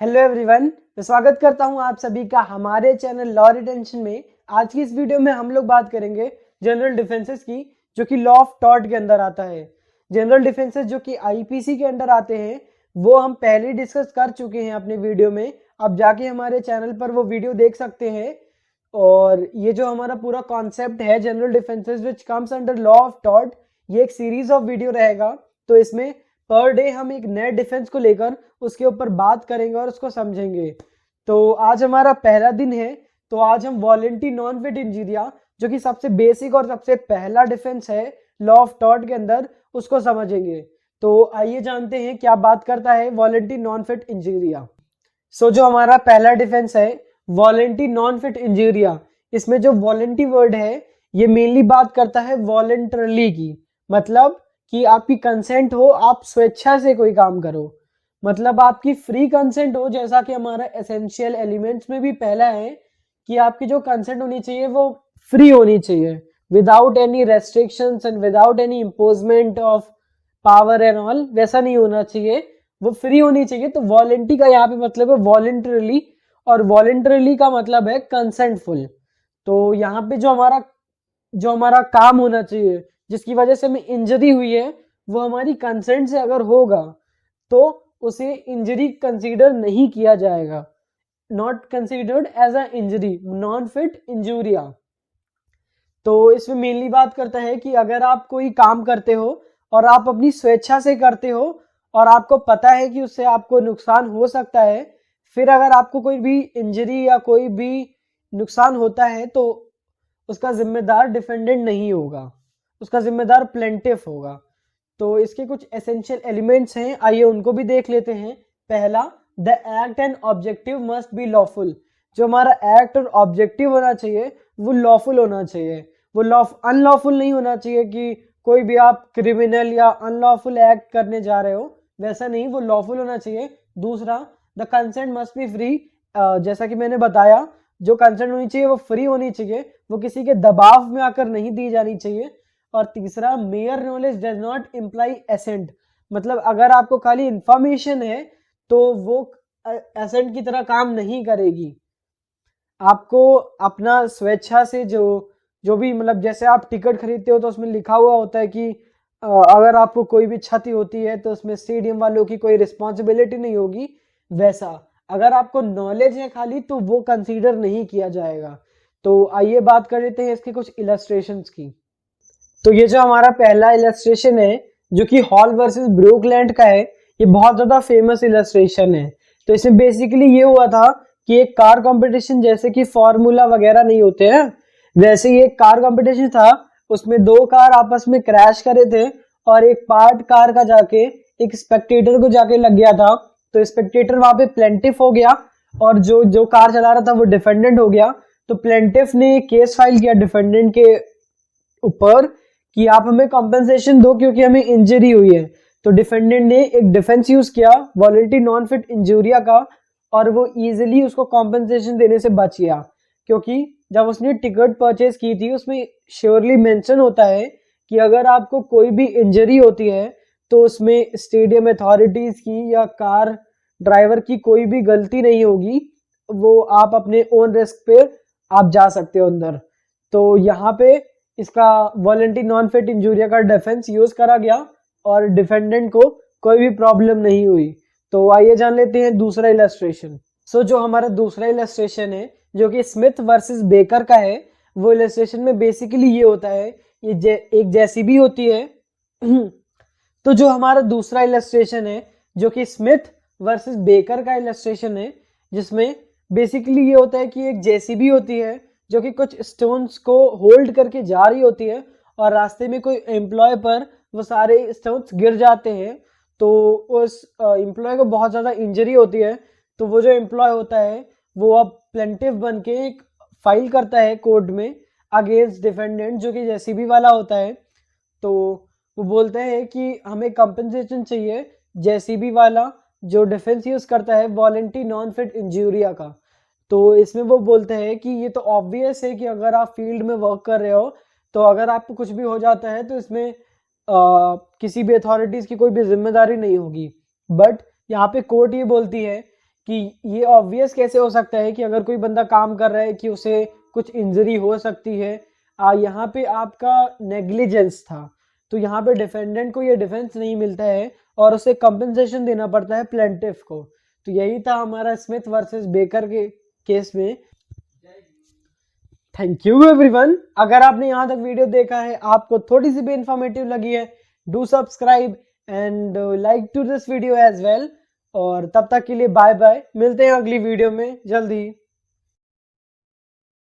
Hello everyone, मैं स्वागत करता हूं आप सभी का हमारे चैनल लॉ रिटेंशन में। आज की इस वीडियो में हम लोग बात करेंगे जनरल डिफेंसेस की, जो कि लॉ ऑफ टॉर्ट के अंदर आता है। जनरल डिफेंसेस जो कि आईपीसी के अंडर आते हैं वो हम पहले डिस्कस कर चुके हैं अपने वीडियो में। आप जाके हमारे चैनल पर वो वीडियो देख सकते हैं। और ये जो हमारा पूरा कॉन्सेप्ट है general defences which comes under law of tort, ये एक सीरीज ऑफ वीडियो रहेगा। तो इसमें पर डे हम एक नए डिफेंस को लेकर उसके ऊपर बात करेंगे और उसको समझेंगे। तो आज हमारा पहला दिन है। तो आज हम वॉलेंटी नॉन फिट इंजीरिया, जो कि सबसे बेसिक और सबसे पहला डिफेंस है लॉ ऑफ टॉर्ट के अंदर, उसको समझेंगे। तो आइए जानते हैं क्या बात करता है वॉलेंटी नॉन फिट इंजीरिया। जो हमारा पहला डिफेंस है वॉलेंटी नॉन फिट इंजीरिया, इसमें जो वॉलेंटी वर्ड है ये मेनली बात करता है वॉलेंटरली की। मतलब कि आपकी कंसेंट हो, आप स्वेच्छा से कोई काम करो, मतलब आपकी फ्री कंसेंट हो। जैसा कि हमारा एसेंशियल एलिमेंट्स में भी पहला है कि आपकी जो कंसेंट होनी चाहिए वो फ्री होनी चाहिए, without any restrictions and without any imposement of power and all. वैसा नहीं होना चाहिए, वो फ्री होनी चाहिए। तो वॉलेंटी का यहाँ पे मतलब है वॉलेंटरली, और वॉलेंटरली का मतलब है कंसेंटफुल। तो यहाँ पे जो हमारा काम होना चाहिए, जिसकी वजह से हमें इंजरी हुई है, वो हमारी कंसेंट से अगर होगा तो उसे इंजरी कंसीडर नहीं किया जाएगा। Not considered as a injury, नॉन फिट इंजूरिया। तो इसमें मेनली बात करता है कि अगर आप कोई काम करते हो और आप अपनी स्वेच्छा से करते हो और आपको पता है कि उससे आपको नुकसान हो सकता है, फिर अगर आपको कोई भी इंजरी या कोई भी नुकसान होता है तो उसका जिम्मेदार डिफेंडेंट नहीं होगा, उसका जिम्मेदार प्लेंटिफ होगा। तो इसके कुछ एसेंशियल एलिमेंट्स हैं, आइए उनको भी देख लेते हैं। पहला, the act and objective must be lawful. जो हमारा एक्ट और ऑब्जेक्टिव होना चाहिए वो लॉफुल होना चाहिए। वो अनलॉफुल नहीं होना चाहिए कि कोई भी आप क्रिमिनल या अनलॉफुल एक्ट करने जा रहे हो, वैसा नहीं, वो लॉफुल होना चाहिए। दूसरा, the consent must be free. जैसा कि मैंने बताया, जो कंसेंट होनी चाहिए वो फ्री होनी चाहिए, वो किसी के दबाव में आकर नहीं दी जानी चाहिए। और तीसरा, mere knowledge does not imply assent. मतलब अगर आपको खाली इंफॉर्मेशन है तो वो एसेंट की तरह काम नहीं करेगी। आपको अपना स्वेच्छा से जो भी, मतलब जैसे आप टिकट खरीदते हो तो उसमें लिखा हुआ होता है कि अगर आपको कोई भी क्षति होती है तो उसमें स्टेडियम वालों की कोई रिस्पॉन्सिबिलिटी नहीं होगी। वैसा अगर आपको नॉलेज है खाली तो वो कंसीडर नहीं किया जाएगा। तो आइए बात कर लेते हैं इसके कुछ इलस्ट्रेशंस की। तो ये जो हमारा पहला इलस्ट्रेशन है जो कि हॉल वर्सेस ब्रूकलैंड का है, ये बहुत ज्यादा फेमस इलस्ट्रेशन है। तो इसमें बेसिकली ये हुआ था कि एक कार कंपटीशन, जैसे कि फॉर्मूला वगैरह नहीं होते हैं, वैसे ही एक कार कंपटीशन था। उसमें दो कार आपस में क्रैश करे थे और एक पार्ट कार का जाके एक स्पेक्टेटर को जाके लग गया था। तो स्पेक्टेटर वहां पे प्लेंटिफ हो गया और जो जो कार चला रहा था वो डिफेंडेंट हो गया। तो प्लेंटिफ ने केस फाइल किया डिफेंडेंट के ऊपर कि आप हमें कॉम्पेंसेशन दो क्योंकि हमें इंजरी हुई है। तो डिफेंडेंट ने एक डिफेंस यूज किया वॉलेंटी नॉन फिट इंजूरिया का, और वो इजीली उसको कॉम्पेंसेशन देने से बच गया, क्योंकि जब उसने टिकट परचेज की थी उसमें श्योरली मेंशन होता है कि अगर आपको कोई भी इंजरी होती है तो उसमें स्टेडियम अथॉरिटीज की या कार ड्राइवर की कोई भी गलती नहीं होगी, वो आप अपने ओन रिस्क पे आप जा सकते हो अंदर। तो यहाँ पे इसका वॉलेंटी नॉन फिट इंजूरिया का डिफेंस यूज करा गया और डिफेंडेंट को कोई भी प्रॉब्लम नहीं हुई। तो आइए जान लेते हैं दूसरा इलस्ट्रेशन। जो हमारा दूसरा इलस्ट्रेशन है जो कि स्मिथ वर्सेस बेकर का है, वो इलस्ट्रेशन में बेसिकली ये होता है, ये एक जेसीबी होती है। तो जो हमारा दूसरा इलस्ट्रेशन है जो कि स्मिथ वर्सेस बेकर का इलस्ट्रेशन है, जिसमें बेसिकली ये होता है कि एक जेसीबी होती है जो कि कुछ स्टोन्स को होल्ड करके जा रही होती है और रास्ते में कोई एम्प्लॉय पर वो सारे स्टोन्स गिर जाते हैं। तो उस एम्प्लॉय को बहुत ज़्यादा इंजरी होती है। तो वो जो एम्प्लॉय होता है वो अब प्लेंटिफ बन के एक फाइल करता है कोर्ट में अगेंस्ट डिफेंडेंट जो कि जेसीबी वाला होता है। तो वो बोलते हैं कि हमें कंपनसेशन चाहिए जेसीबी वाला जो डिफेंस यूज करता है वॉलेंटी नॉन फिट इंजूरिया का। तो इसमें वो बोलते हैं कि ये तो ऑब्वियस है कि अगर आप फील्ड में वर्क कर रहे हो तो अगर आपको कुछ भी हो जाता है तो इसमें किसी भी अथॉरिटीज की कोई भी जिम्मेदारी नहीं होगी। बट यहाँ पे कोर्ट ये बोलती है कि ये ऑब्वियस कैसे हो सकता है कि अगर कोई बंदा काम कर रहा है कि उसे कुछ इंजरी हो सकती है। यहाँ पे आपका नेग्लिजेंस था, तो यहाँ पे डिफेंडेंट को ये डिफेंस नहीं मिलता है और उसे कंपनसेशन देना पड़ता है प्लेंटिफ को। तो यही था हमारा स्मिथ वर्सेस बेकर के केस में। Thank you everyone. अगर आपने यहाँ तक वीडियो देखा है, आपको थोड़ी सी भी इंफॉर्मेटिव लगी है, do subscribe and like to this video as well. और तब तक के लिए बाय बाय, मिलते हैं अगली वीडियो में जल्दी।